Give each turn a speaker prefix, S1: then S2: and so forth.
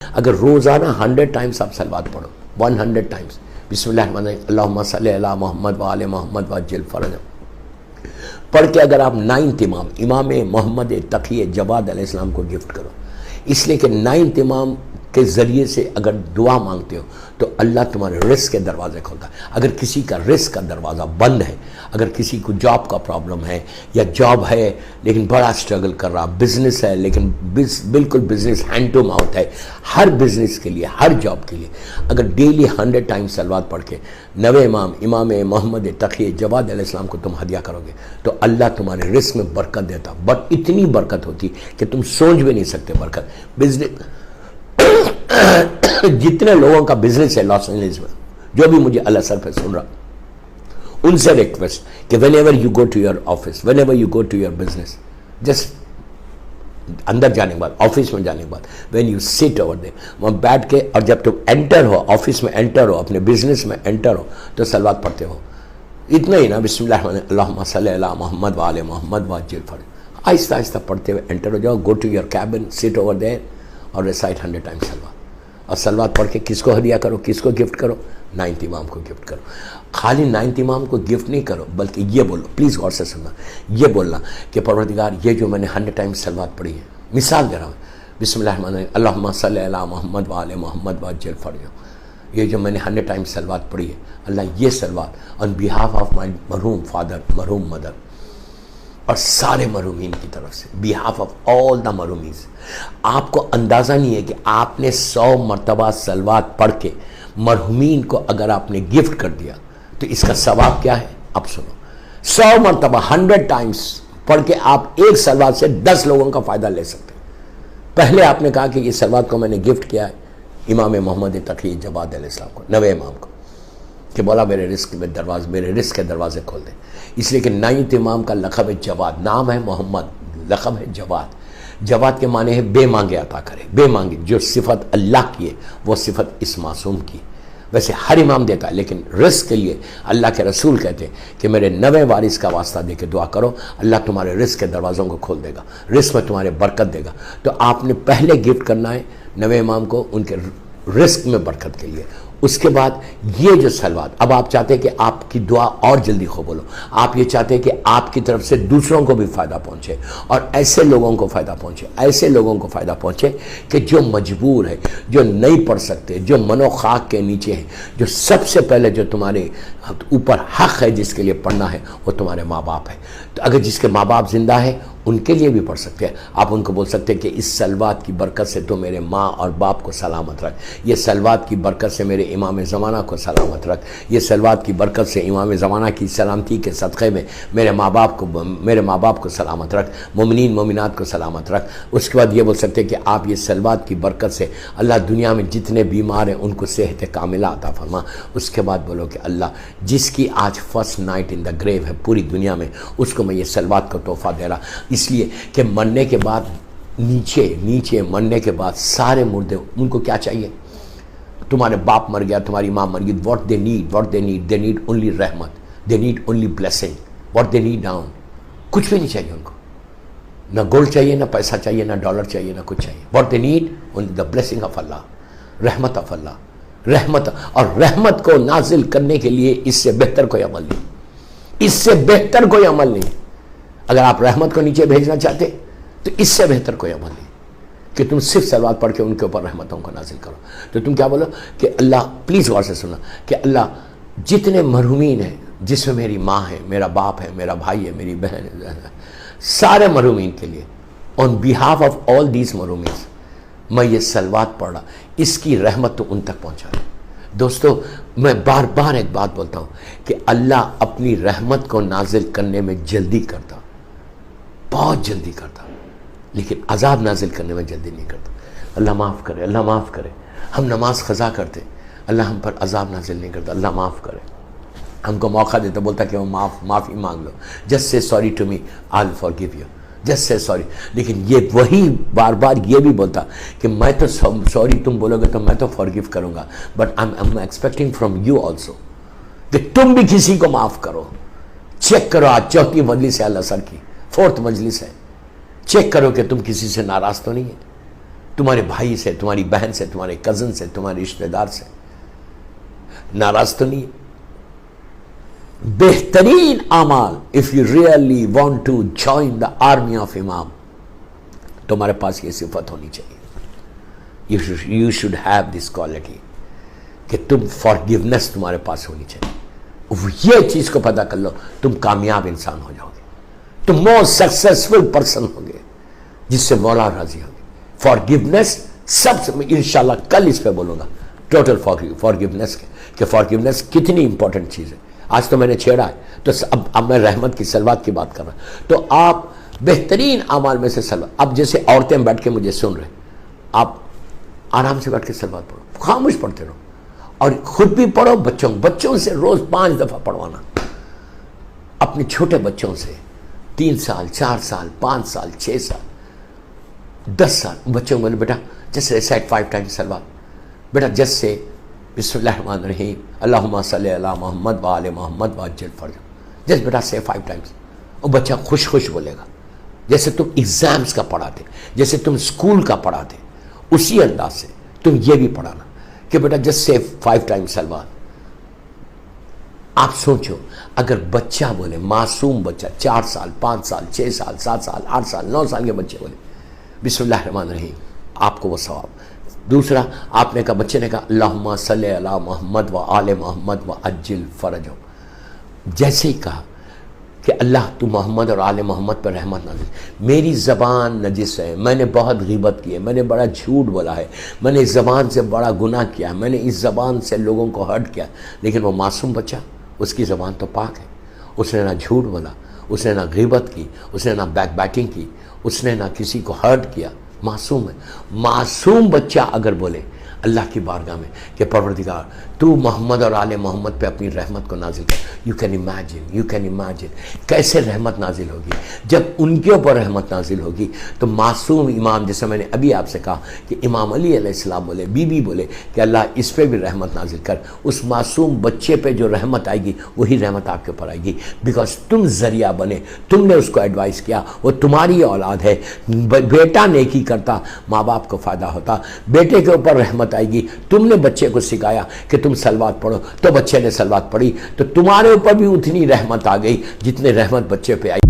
S1: اگر روزانہ 100 ٹائمز آپ سلوات پڑھو، 100 ٹائمز، بسم اللہ الرحمن الرحیم، اللہم صلی علی محمد وآل محمد وعجل فرجہ، پڑھ کے اگر آپ 9 امام محمد تقی جواد علیہ السلام کو گفٹ کرو، اس لیے کہ 9 امام کے ذریعے سے اگر دعا مانگتے ہو تو اللہ تمہارے رزق کے دروازے کھولتا ہے۔ اگر کسی کا رزق کا دروازہ بند ہے، اگر کسی کو جاب کا پرابلم ہے، یا جاب ہے لیکن بڑا سٹرگل کر رہا، بزنس ہے لیکن بالکل بزنس ہینڈ ٹو ماؤتھ ہے، ہر بزنس کے لیے، ہر جاب کے لیے اگر ڈیلی 100 ٹائمز سلوات پڑھ کے 9 امام محمد تقی جواد علیہ السلام کو تم ہدیہ کرو گے تو اللہ تمہارے رزق میں برکت دیتا، بٹ اتنی برکت ہوتی کہ تم سوچ بھی نہیں سکتے برکت۔ بزنس جتنے لوگوں کا بزنس ہے لاس اینجلس میں، جو بھی مجھے اللہ سر پہ سن رہا، ان سے ریکویسٹ کہ whenever you go to your office, whenever you go to your business, just اندر جانے کے بعد، آفس میں جانے کے بعد، when you sit over there, وہاں بیٹھ کے، اور جب تم انٹر ہو، آفس میں انٹر ہو، اپنے بزنس میں انٹر ہو تو سلوات پڑھتے ہو، اتنا ہی نا، بسم اللہ اللہم صلی علی محمد وآل محمد وعجل فرجہ، آہستہ آہستہ پڑھتے ہوئے انٹر ہو جاؤ، گو ٹو یور کیبن، سٹ اوور دیر اور ریسائٹ 100 ٹائمز سلوات، اور سلوات پڑھ کے کس کو ہدیہ کرو، کس کو گفٹ کرو؟ 9 امام کو گفٹ کرو۔ خالی 9 امام کو گفٹ نہیں کرو، بلکہ یہ بولو، پلیز غور سے سننا، یہ بولنا کہ پروردگار یہ جو میں نے 100 ٹائمز سلوات پڑھی ہے، مثال دے رہا ہوں، بسم اللہ الرحمن الرحیم، اللہم صلی علی محمد وآل محمد وعجل فرجہ، یہ جو میں نے 100 ٹائمز سلوات پڑھی ہے، اللہ یہ سلوات آن بیہاف آف مائی مرحوم فادر، مرحوم مدر، اور سارے مرحومین کی طرف سے، بیہاف آف آل دا مرحومین۔ آپ کو اندازہ نہیں ہے کہ آپ نے 100 مرتبہ سلوات پڑھ کے مرحومین کو اگر آپ نے گفٹ کر دیا تو اس کا ثواب کیا ہے؟ اب سنو، 100 مرتبہ 100 ٹائمز پڑھ کے آپ ایک سلوات سے 10 لوگوں کا فائدہ لے سکتے ہیں۔ پہلے آپ نے کہا کہ یہ سلوات کو میں نے گفٹ کیا ہے امام محمد تقی جواد علیہ السلام کو، 9 امام کو، کہ بولا میرے رزق کے دروازے کھول دیں، اس لیے کہ 9 امام کا لقب ہے جواد، نام ہے محمد، لقب ہے جواد۔ جواد کے معنی ہے بے مانگے عطا کرے، بے مانگے، جو صفت اللہ کی ہے وہ صفت اس معصوم کی ہے۔ ویسے ہر امام دیتا ہے، لیکن رزق کے لیے اللہ کے رسول کہتے ہیں کہ میرے 9 وارث کا واسطہ دے کے دعا کرو، اللہ تمہارے رزق کے دروازوں کو کھول دے گا، رزق میں تمہارے برکت دے گا۔ تو آپ نے پہلے گفٹ کرنا ہے 9 امام کو ان کے رزق میں برکت کے لیے۔ اس کے بعد یہ جو سلوات، اب آپ چاہتے ہیں کہ آپ کی دعا اور جلدی قبول ہو، آپ یہ چاہتے ہیں کہ آپ کی طرف سے دوسروں کو بھی فائدہ پہنچے، اور ایسے لوگوں کو فائدہ پہنچے، ایسے لوگوں کو فائدہ پہنچے کہ جو مجبور ہے، جو نہیں پڑھ سکتے، جو منو خاک کے نیچے ہیں، جو سب سے پہلے جو تمہارے اوپر حق ہے جس کے لیے پڑھنا ہے وہ تمہارے ماں باپ ہے۔ تو اگر جس کے ماں باپ زندہ ہے ان کے لیے بھی پڑھ سکتے ہیں، آپ ان کو بول سکتے ہیں کہ اس سلوات کی برکت سے تو میرے ماں اور باپ کو سلامت رکھ، یہ سلوات کی برکت سے میرے امام زمانہ کو سلامت رکھ، یہ سلوات کی برکت سے امام زمانہ کی سلامتی کے صدقے میں میرے ماں باپ کو سلامت رکھ، مومنین مومنات کو سلامت رکھ۔ اس کے بعد یہ بول سکتے ہیں کہ آپ یہ سلوات کی برکت سے اللہ دنیا میں جتنے بیمار ہیں ان کو صحت کاملہ عطا فرما۔ اس کے بعد بولو کہ اللہ جس کی آج فرسٹ نائٹ ان دا گریو ہے پوری دنیا میں، اس کو میں یہ سلوات کا تحفہ دے رہا، اس لیے کہ مرنے کے بعد نیچے مرنے کے بعد سارے مردے ان کو کیا چاہیے؟ تمہارے باپ مر گیا، تمہاری ماں مر گئی، what they need only رحمت، they need only blessing، what they need down، کچھ بھی نہیں چاہیے ان کو، نہ گولڈ چاہیے، نہ پیسہ چاہیے، نہ ڈالر چاہیے، نہ کچھ چاہیے، what they need only the blessing of اللہ، رحمت of اللہ، رحمت، اور رحمت کو نازل کرنے کے لیے اس سے بہتر کوئی عمل نہیں، اس سے بہتر کوئی عمل نہیں۔ اگر آپ رحمت کو نیچے بھیجنا چاہتے تو اس سے بہتر کوئی عمل نہیں کہ تم صرف سلوات پڑھ کے ان کے اوپر رحمتوں کو نازل کرو۔ تو تم کیا بولو کہ اللہ، پلیز غور سے سننا، کہ اللہ جتنے مرحومین ہیں جس میں میری ماں ہے، میرا باپ ہے، میرا بھائی ہے، میری بہن ہے، سارے مرحومین کے لیے آن بیہاف آف آل دیز مرحومین میں یہ سلوات پڑھ رہا، اس کی رحمت تو ان تک پہنچا ہے۔ دوستو میں بار بار ایک بات بولتا ہوں کہ اللہ اپنی رحمت کو نازل کرنے میں جلدی کرتا، بہت جلدی کرتا، لیکن عذاب نازل کرنے میں جلدی نہیں کرتا۔ اللہ معاف کرے، اللہ معاف کرے۔ ہم نماز قضا کرتے، اللہ ہم پر عذاب نازل نہیں کرتا، اللہ معاف کرے۔ ہم کو موقع دیتا، بولتا کہ وہ معافی مانگ لو، just say sorry to me I will forgive you, just say sorry. لیکن یہ وہی بار بار یہ بھی بولتا کہ میں تو سوری تم بولو گے تو میں تو فارگیو کروں گا، but I am expecting from you also کہ تم بھی کسی کو معاف کرو۔ چیک کرو، آج 4تھی مجلس ہے اللہ سر کی، 4تھ مجلس ہے، چیک کرو کہ تم کسی سے ناراض تو نہیں ہے۔ تمہارے بھائی سے، تمہاری بہن سے، تمہارے کزن سے، تمہارے رشتہ دار سے ناراض تو نہیں؟ بہترین اعمال، if you really want to join the army of امام، تمہارے پاس یہ صفت ہونی چاہیے. you should have this quality کہ تم forgiveness تمہارے پاس ہونی چاہیے. یہ چیز کو پتہ کر لو، تم کامیاب انسان ہو جاؤ گے، تم موسٹ سکسیسفل پرسن ہو گے جس سے مولا راضی ہوگے. فارگیونیس سب سے، انشاءاللہ کل اس پہ بولوں گا ٹوٹل فارگیونیس کہ فارگیونیس کتنی امپورٹنٹ چیز ہے. آج تو میں نے چھیڑا ہے، تو اب میں رحمت کی صلوات کی بات کر رہا ہوں. تو آپ بہترین اعمال میں سے صلوات، اب جیسے عورتیں بیٹھ کے مجھے سن رہے، آپ آرام سے بیٹھ کے صلوات پڑھو، خاموش پڑھتے رہو، اور خود بھی پڑھو، بچوں سے روز 5 دفعہ پڑھوانا. اپنے چھوٹے بچوں سے 3 سال 4 سال 5 سال 6 سال 10 سال بچوں کو بولے بیٹا جس ریسائٹ 5 ٹائمز صلوات، بیٹا جس سے بسم اللہ الرحمن الرحیم اللہم صلی علی محمد وآل محمد وعجل فرجہ، جس بیٹا سے 5 ٹائمز. اور بچہ خوش بولے گا، جیسے تم ایگزامز کا پڑھاتے، جیسے تم اسکول کا پڑھاتے، اسی انداز سے تم یہ بھی پڑھانا کہ بیٹا جس سے 5 ٹائمز صلوات. آپ سوچو اگر بچہ بولے، معصوم بچہ 4 سال 5 سال 6 سال 7 سال 8 سال 9 سال کے بچے بولے بسم اللہ الرحمن الرحیم، آپ کو وہ ثواب. دوسرا آپ نے کہا، بچے نے کہا اللہم صلی علی محمد و آل محمد و عجل فرجہ، جیسے ہی کہا کہ اللہ تو محمد اور آل محمد پر رحمت نازل. میری زبان نجس ہے، میں نے بہت غیبت کی ہے، میں نے بڑا جھوٹ بولا ہے، میں نے اس زبان سے بڑا گناہ کیا ہے، میں نے اس زبان سے لوگوں کو ہرٹ کیا. لیکن وہ معصوم بچہ، اس کی زبان تو پاک ہے، اس نے نہ جھوٹ بولا، اس نے نہ غیبت کی، اس نے نہ بیک بیٹنگ کی، اس نے نہ کسی کو ہرٹ کیا، معصوم ہے. معصوم بچہ اگر بولے اللہ کی بارگاہ میں کہ پروردگار تو محمد اور آل محمد پہ اپنی رحمت کو نازل کر، یو کین امیجن کیسے رحمت نازل ہوگی. جب ان کے اوپر رحمت نازل ہوگی تو معصوم امام، جیسے میں نے ابھی آپ سے کہا کہ امام علی علیہ السلام بولے، بی بی بولے کہ اللہ اس پہ بھی رحمت نازل کر، اس معصوم بچے پہ جو رحمت آئے گی وہی رحمت آپ کے اوپر آئے گی، بیکاز تم ذریعہ بنے، تم نے اس کو ایڈوائز کیا، وہ تمہاری اولاد ہے. بیٹا نیکی کرتا ماں باپ کو فائدہ ہوتا، بیٹے کے اوپر رحمت آئے گی. تم نے بچے کو سکھایا کہ تم صلوات پڑھو، تو بچے نے صلوات پڑھی، تو تمہارے اوپر بھی اتنی رحمت آ گئی جتنے رحمت بچے پہ آئی.